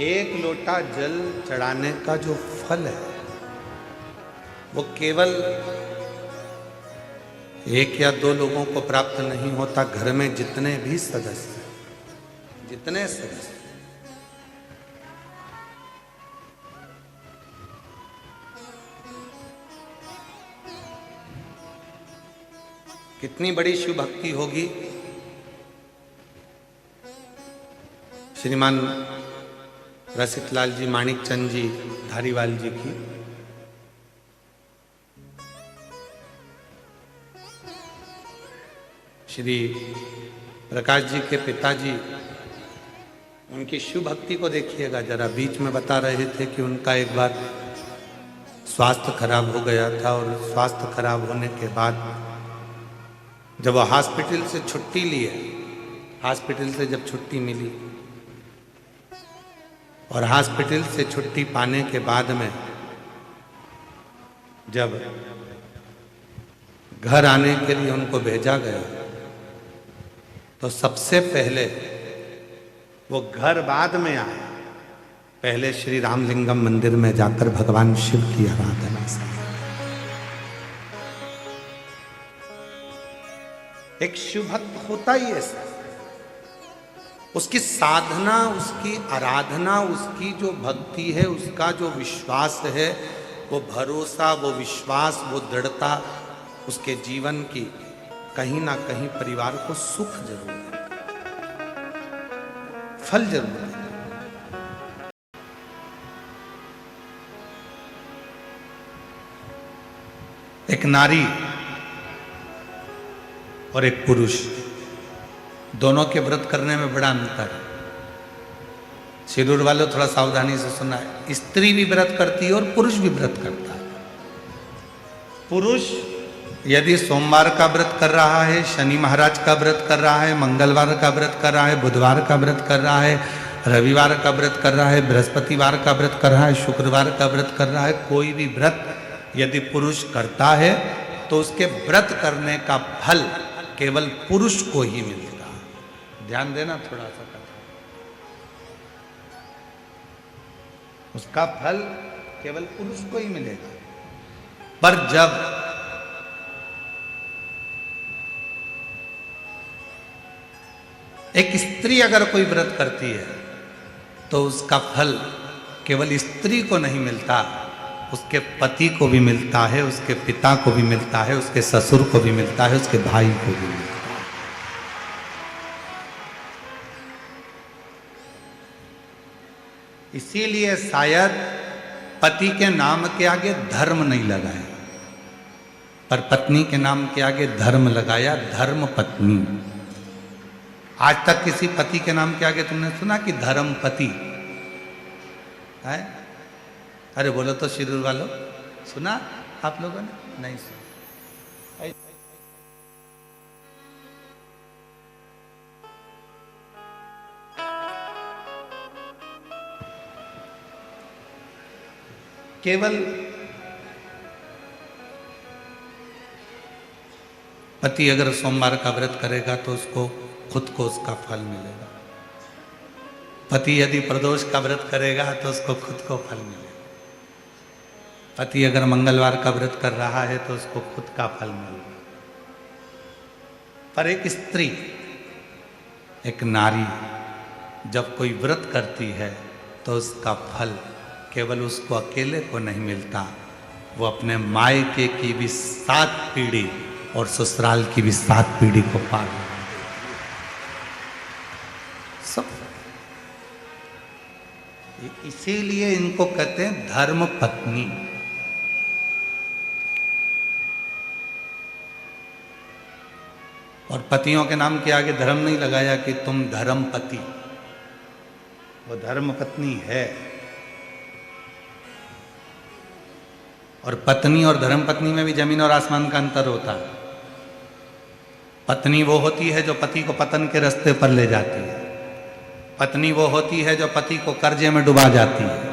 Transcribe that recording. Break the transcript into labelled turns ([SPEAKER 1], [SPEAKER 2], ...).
[SPEAKER 1] एक लोटा जल चढ़ाने का जो फल है वो केवल एक या दो लोगों को प्राप्त नहीं होता। घर में जितने भी सदस्य, जितने सदस्य कितनी बड़ी शिव भक्ति होगी। श्रीमान रसिकलाल जी, माणिक चंद जी धारीवाल जी की श्री प्रकाश जी के पिताजी, उनकी शिव भक्ति को देखिएगा जरा। बीच में बता रहे थे कि उनका एक बार स्वास्थ्य खराब हो गया था और स्वास्थ्य खराब होने के बाद जब वो हॉस्पिटल से छुट्टी लिए, हॉस्पिटल से जब छुट्टी मिली और हॉस्पिटल से छुट्टी पाने के बाद में जब घर आने के लिए उनको भेजा गया तो सबसे पहले वो घर बाद में आए, पहले श्री रामलिंगम मंदिर में जाकर भगवान शिव की आराधना से। एक शिव भक्त होता ही ऐसा, उसकी साधना, उसकी आराधना, उसकी जो भक्ति है, उसका जो विश्वास है, वो भरोसा, वो विश्वास, वो दृढ़ता उसके जीवन की कहीं ना कहीं परिवार को सुख जरूर है, फल जरूर है। एक नारी और एक पुरुष दोनों के व्रत करने में बड़ा अंतर है। शिरूर वालों थोड़ा सावधानी से सुना है, स्त्री भी व्रत करती है और पुरुष भी व्रत करता है। पुरुष यदि सोमवार का व्रत कर रहा है, शनि महाराज का व्रत कर रहा है, मंगलवार का व्रत कर रहा है, बुधवार का व्रत कर रहा है, रविवार का व्रत कर रहा है, बृहस्पतिवार का व्रत कर रहा है, शुक्रवार का व्रत कर रहा है, कोई भी व्रत यदि पुरुष करता है तो उसके व्रत करने का फल केवल पुरुष को ही मिलेगा। ध्यान देना थोड़ा सा कथा, उसका फल केवल पुरुष को ही मिलेगा। पर जब एक स्त्री अगर कोई व्रत करती है तो उसका फल केवल स्त्री को नहीं मिलता, उसके पति को भी मिलता है, उसके पिता को भी मिलता है, उसके ससुर को भी मिलता है, उसके भाई को भी मिलता है। इसीलिए शायद पति के नाम के आगे धर्म नहीं लगाया, पर पत्नी के नाम के आगे धर्म लगाया, धर्म पत्नी। आज तक किसी पति के नाम के आगे तुमने सुना कि धर्म पति है? अरे बोलो तो शिरूर वालों, सुना आप लोगों ने? नहीं सुना। केवल पति अगर सोमवार का व्रत करेगा तो उसको खुद को उसका फल मिलेगा। पति यदि प्रदोष का व्रत करेगा तो उसको खुद को फल मिलेगा। पति अगर मंगलवार का व्रत कर रहा है तो उसको खुद का फल मिलेगा। पर एक स्त्री, एक नारी जब कोई व्रत करती है तो उसका फल केवल उसको अकेले को नहीं मिलता, वो अपने मायके की भी 7 पीढ़ी और ससुराल की भी 7 पीढ़ी को पार सब। इसीलिए इनको कहते हैं धर्म पत्नी। और पतियों के नाम के आगे धर्म नहीं लगाया कि तुम धर्म पति, वो धर्म पत्नी है। और पत्नी और धर्म पत्नी में भी जमीन और आसमान का अंतर होता है। पत्नी वो होती है जो पति को पतन के रास्ते पर ले जाती है। पत्नी वो होती है जो पति को कर्जे में डुबा जाती है।